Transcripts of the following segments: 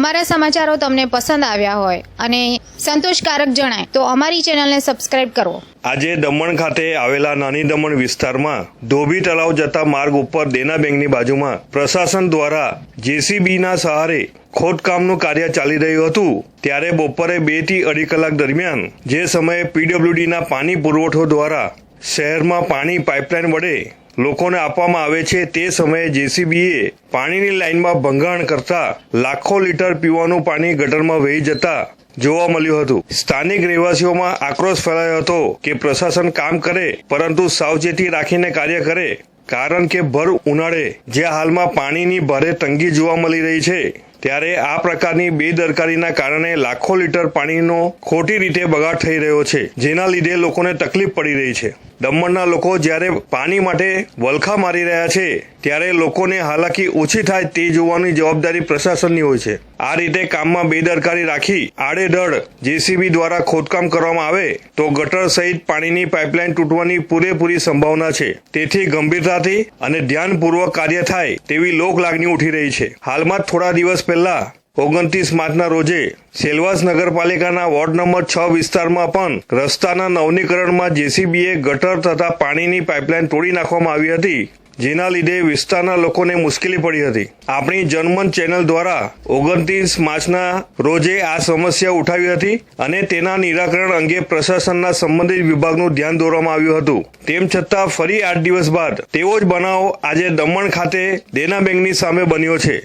અમારા સમાચારો તમને પસંદ આવ્યા હોય અને સંતોષકારક જણાય તો અમારી ચેનલને સબસ્ક્રાઇબ કરો। આજે દમણ ખાતે આવેલા નાની દમણ વિસ્તારમાં ધોબી તળાવ જતા માર્ગ ઉપર દેના બેંકની બાજુમાં પ્રશાસન દ્વારા જેસીબીના સહારે ખોદકામનું કાર્ય ચાલી રહ્યું હતું। ત્યારે બપોરે 2 થી 2.5 કલાક દરમિયાન જે સમયે પીડબ્લ્યુડીના પાણી પુરવઠો દ્વારા શહેરમાં પાણી પાઇપલાઇન વડે લોકોને આપવામાં આવે છે તે સમયે જેસીબીએ પાણીની લાઇનમાં ભંગાણ કરતા લાખો લીટર પીવાનું પાણી ગટરમાં વહી જતા જોવા મળ્યું હતું। સ્થાનિક રહેવાસીઓમાં આક્રોશ ફેલાયો હતો કે પ્રશાસન કામ કરે પરંતુ સાવચેતી રાખીને કાર્ય કરે, કારણ કે ભર ઉનાળે જે હાલમાં પાણીની ભારે તંગી જોવા મળી રહી છે ત્યારે આ પ્રકારની બેદરકારીના કારણે લાખો લીટર પાણીનો ખોટી રીતે બગાડ થઈ રહ્યો છે, જેના લીધે લોકોને તકલીફ પડી રહી છે। દમણના લોકો જ્યારે પાણી માટે વલખા મારી રહ્યા છે ત્યારે લોકોને હાલાકી ઓછી થાય તે જોવાની જવાબદારી પ્રશાસનની હોય છે। આ રીતે કામમાં બેદરકારી રાખી આડેધડ જેસીબી દ્વારા ખોદકામ કરવામાં આવે તો ગટર સહિત પાણીની પાઇપલાઇન તૂટવાની પૂરેપૂરી સંભાવના છે। તેથી ગંભીરતાથી અને ધ્યાનપૂર્વક કાર્ય થાય તેવી લોક લાગણી ઉઠી રહી છે। હાલમાં થોડા દિવસ પહેલા 29 માર્ચના રોજે સેલવાસ નગરપાલિકાના વોર્ડ નંબર 6 વિસ્તારમાં પણ રસ્તાના નવીનીકરણમાં જેસીબીએ ગટર તથા પાણીની પાઇપલાઇન તોડી નાખવામાં આવી હતી, જેના લીધે વિસ્તારના લોકોને મુશ્કેલી પડી હતી। આપણી જનમન ચેનલ દ્વારા 29 માર્ચના રોજે આ સમસ્યા ઉઠાવી હતી અને તેના નિરાકરણ અંગે પ્રશાસનના સંબંધિત વિભાગનું ધ્યાન દોરવામાં આવ્યું હતું। તેમ છતાં ફરી 8 દિવસ બાદ તેવો જ બનાવ આજે દમણ ખાતે દેના બેંકની સામે બન્યો છે,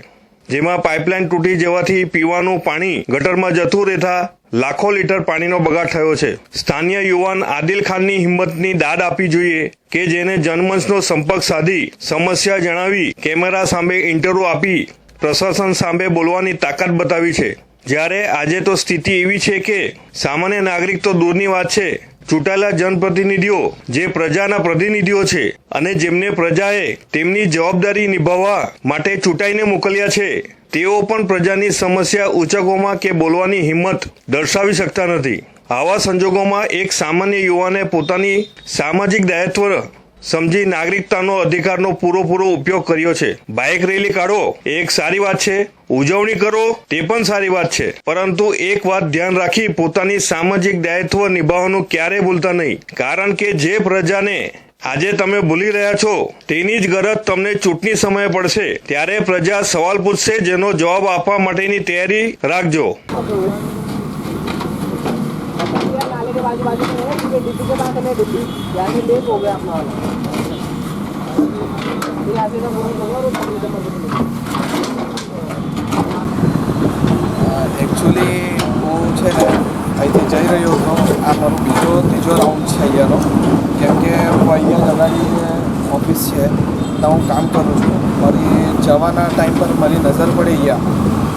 જેમાં પાઇપલાઇન તૂટી જવાથી પીવાનું પાણી ગટરમાં જતું રહેતા લાખો લીટર પાણીનો બગાડ થયો છે। સ્થાનિય યુવાન આદિલ ખાનની હિંમતની દાદ આપવી જોઈએ કે જેને જનમંચનો સંપર્ક સાધી સમસ્યા જણાવી કેમેરા સામે ઇન્ટરવ્યુ આપી પ્રશાસન સામે બોલવાની તાકાત બતાવી છે। જ્યારે આજે તો સ્થિતિ એવી છે કે સામાન્ય નાગરિક તો દૂરની વાત છે, ચૂંટાયેલા જનપ્રતિનિધિઓ જે પ્રજાના પ્રતિનિધિઓ છે અને જેમને પ્રજાએ તેમની જવાબદારી નિભાવવા માટે ચૂંટાઈને મોકલ્યા છે, તેઓ પણ પ્રજાની સમસ્યા ઉચકોમાં કે બોલવાની હિંમત દર્શાવી શકતા નથી। આવા સંજોગોમાં એક સામાન્ય યુવાને પોતાની સામાજિક દાયિત્વ સમજી નાગરિકતાનો અધિકારનો પૂરેપૂરો ઉપયોગ કર્યો છે। બાઇક રેલી કાઢો એ એક સારી વાત છે, ઉજવણી કરો તે પણ સારી વાત છે, પરંતુ એક વાત ધ્યાન રાખી પોતાની સામાજિક દાયિત્વ નિભાવવાનું ક્યારેય ભૂલતા નહીં, કારણ કે જે પ્રજાને આજે તમે ભૂલી રહ્યા છો તેની જ ગરજ તમને ચૂંટણી સમયે પડશે ત્યારે પ્રજા સવાલ પૂછશે, જેનો જવાબ આપવા માટેની તૈયારી રાખજો। एक्चुअली હું છે ને અહીંથી જઈ રહ્યો હતો। આ મારો ત્રીજો રાઉન્ડ છે અહીંયાનો, કેમ કે હું અહીંયા લગાડી ઓફિસ છે ત્યાં હું કામ કરું છું। મારી જવાના ટાઈમ પર મારી નજર પડી ગયા,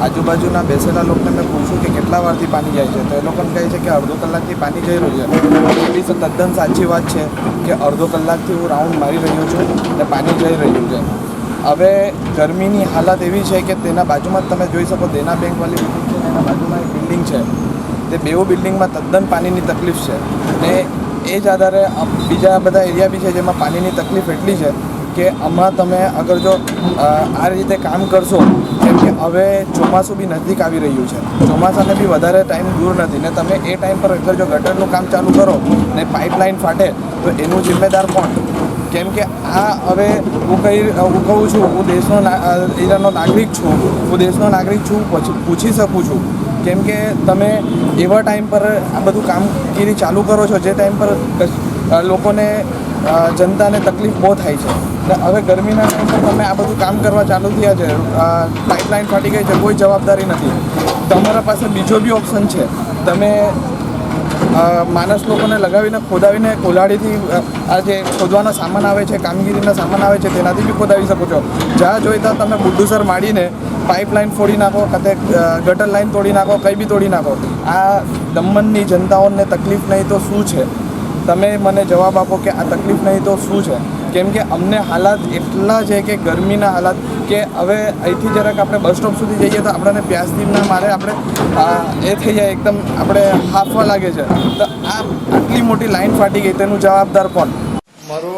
આજુબાજુના બેસેલા લોકોને મેં પૂછ્યું કે કેટલા વારથી પાણી જાય છે, તો એ લોકોને કહે છે કે અડધો કલાકથી પાણી જઈ રહ્યું છે। એ બી તદ્દન સાચી વાત છે કે અડધો કલાકથી હું રાઉન્ડ મારી રહ્યો છું અને પાણી જઈ રહ્યું છે। હવે ગરમીની હાલત એવી છે કે તેના બાજુમાં જ તમે જોઈ શકો દેના બેંકવાળી બિલ્ડિંગ છે, એના બાજુમાં એક બિલ્ડિંગ છે, તે બેઉ બિલ્ડિંગમાં તદ્દન પાણીની તકલીફ છે ને એ જ આધારે બીજા બધા એરિયા બી છે જેમાં પાણીની તકલીફ એટલી છે કે હમણાં તમે અગર જો આ રીતે કામ કરશો, કેમ કે હવે ચોમાસું બી નજીક આવી રહ્યું છે, ચોમાસાને બી વધારે ટાઈમ દૂર નથી ને તમે એ ટાઈમ પર અગર જો ગટરનું કામ ચાલુ કરો ને પાઇપલાઇન ફાટે તો એનું જિમ્મેદાર કોણ? કેમ કે આ હવે હું કહું છું, હું દેશનો એરિયાનો નાગરિક છું, હું દેશનો નાગરિક છું, પછી પૂછી શકું છું, કેમ કે તમે એવા ટાઈમ પર આ બધું કામગીરી ચાલુ કરો છો જે ટાઈમ પર લોકોને જનતાને તકલીફ બહુ થાય છે ને હવે ગરમીના ટાઈમ પર તમે આ બધું કામ કરવા ચાલુ થયા છે, પાઇપલાઇન ફાટી ગઈ છે, કોઈ જવાબદારી નથી। તમારા પાસે બીજો બી ઓપ્શન છે, તમે માણસ લોકોને લગાવીને ખોદાવીને કોલાડીથી આ જે ખોદવાનો સામાન આવે છે, કામગીરીના સામાન આવે છે, તેનાથી બી ખોદાવી શકો છો। જ્યાં જોઈતા તમે બુલડોઝર માડીને પાઇપલાઇન ફોડી નાખો, કાતે ગટર લાઇન તોડી નાખો, કંઈ બી તોડી નાખો। આ દમણની જનતાઓને તકલીફ નહીં તો શું છે? તમે મને જવાબ આપો કે આ તકલીફ નહીં તો શું છે? કેમ કે અમને હાલાત એટલા છે કે ગરમીના હાલાત કે હવે અહીંથી જરાક આપણે બસ સ્ટોપ સુધી જઈએ તો આપણને પ્યાસથી મારે આપણે એ થઈ જાય, એકદમ આપણે હાંફવા લાગે છે। તો આ આટલી મોટી લાઈન ફાટી ગઈ, તેનું જવાબદાર કોણ? મારો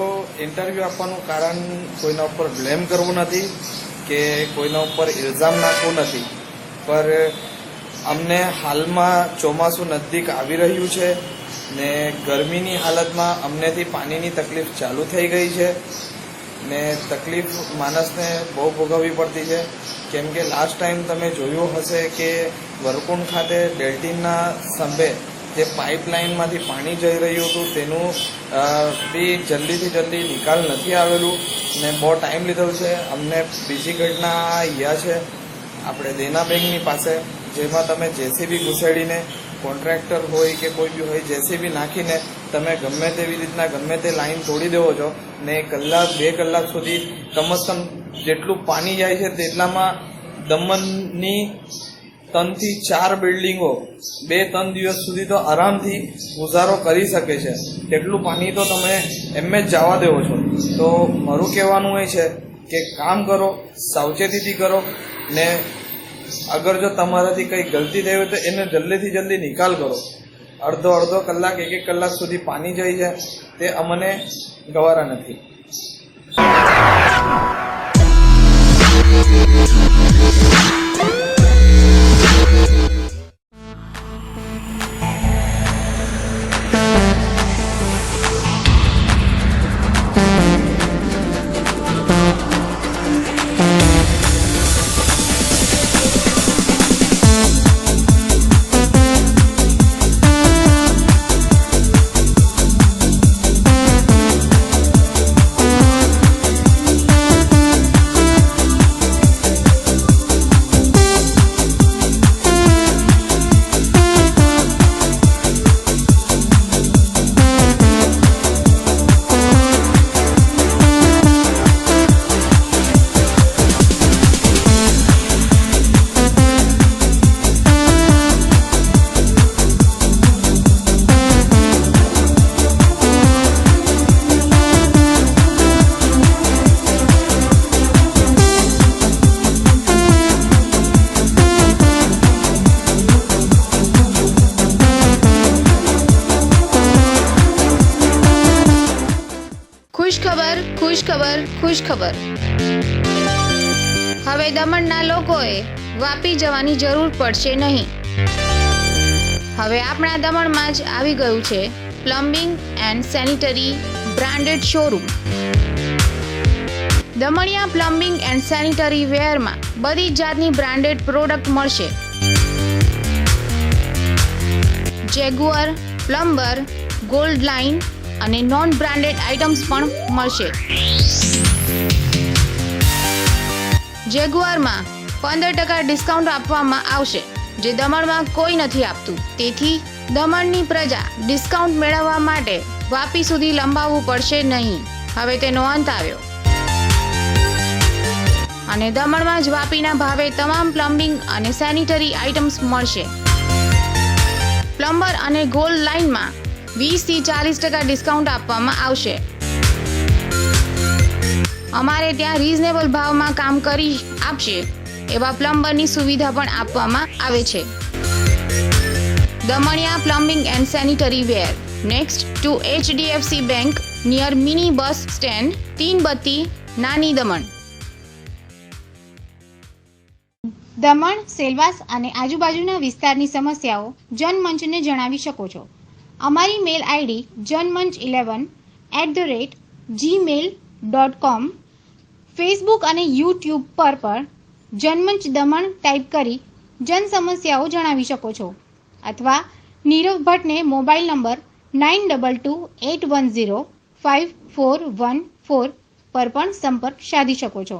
ઇન્ટરવ્યૂ આપવાનું કારણ કોઈના ઉપર બ્લેમ કરવું નથી કે કોઈના ઉપર ઇલ્ઝામ નાખવું નથી, પર અમને હાલમાં ચોમાસું નજદીક આવી રહ્યું છે ને ગરમીની હાલતમાં અમનેથી પાણીની તકલીફ ચાલુ થઈ ગઈ છે ને તકલીફ માણસને બહુ ભોગવવી પડતી છે, કેમ કે લાસ્ટ ટાઈમ તમે જોયું હશે કે વરકુંડ ખાતે ડેલ્ટીનના સંભે જે પાઇપલાઇનમાંથી પાણી જઈ રહ્યું હતું તેનું બી જલ્દી નિકાલ નથી આવેલું ને બહુ ટાઈમ લીધો છે. અમને બીજી ઘટના અહીંયા છે આપણે દેના બેંકની પાસે, જેમાં તમે જેસીબી ઘુસેડીને કોન્ટ્રાક્ટર હોય કે કોઈ બી હોય જેસીબી નાખીને તમે ગમે તેવી રીતના ગમે તે લાઈન તોડી દેવો છો ને 1-2 કલાક સુધી કમસે કમ જેટલું પાણી જાય છે તેટલામાં દમણની 3 થી 4 બિલ્ડિંગો 2-3 દિવસ સુધી તો આરામથી ગુજારો કરી શકે છે. તેટલું પાણી તો તમે એમ જ જવા દેવો છો. તો મારું કહેવાનું એ છે કે કામ કરો, સાવચેતીથી કરો ને અગર જો તમારાથી કંઈ ગલતી થઈ હોય તો એને જલ્દી નિકાલ કરો. અડધો કલાક 1 કલાક સુધી પાણી જાય છે તે અમને ગવારા નથી. ખુશ ખબર. હવે દમણના લોકોએ વાપી જવાની જરૂર પડશે નહીં. હવે આપણા દમણમાં જ આવી ગયું છે plumbing and sanitary branded showroom. Damaniya plumbing and sanitary વેરમાં બધી જાતની બ્રાન્ડેડ પ્રોડક્ટ મળશે. જેગુઆર, પ્લમ્બર, ગોલ્ડ લાઇન અને નોન બ્રાન્ડેડ આઇટમ્સ પણ મળશે. જેગુઆરમાં 15% ડિસ્કાઉન્ટ આપવામાં આવશે, જે દમણમાં કોઈ નથી આપતું. તેથી દમણની પ્રજા ડિસ્કાઉન્ટ મેળવવા માટે વાપી સુધી લંબાવવું પડશે નહીં. હવે તેનો અંત આવ્યો અને દમણમાં જ વાપીના ભાવે તમામ પ્લમ્બિંગ અને સેનિટરી આઇટમ્સ મળશે. પ્લમ્બર અને ગોલ્ડ લાઇનમાં 20 થી 40% ડિસ્કાઉન્ટ આપવામાં આવશે. અમારે ત્યાં રીઝનેબલ ભાવમાં કામ કરી આપશે એવા પ્લમ્બરની સુવિધા પણ આપવામાં આવે છે. Damania plumbing and sanitary ware next to HDFC bank near mini bus stand, 3 બત્તી, નાની દમણ. દમણ, સેલવાસ અને આજુબાજુના વિસ્તારની સમસ્યાઓ જનમંચને જણાવી શકો છો. અમારી મેલ આઈડી janmanch11@gmail.com. ફેસબુક અને યુટ્યુબ પર જનમંચ દમણ ટાઈપ કરી જન સમસ્યાઓ જણાવી શકો છો અથવા નીરવ ભટ્ટને મોબાઈલ નંબર 9228105414 પર પણ સંપર્ક સાધી શકો છો.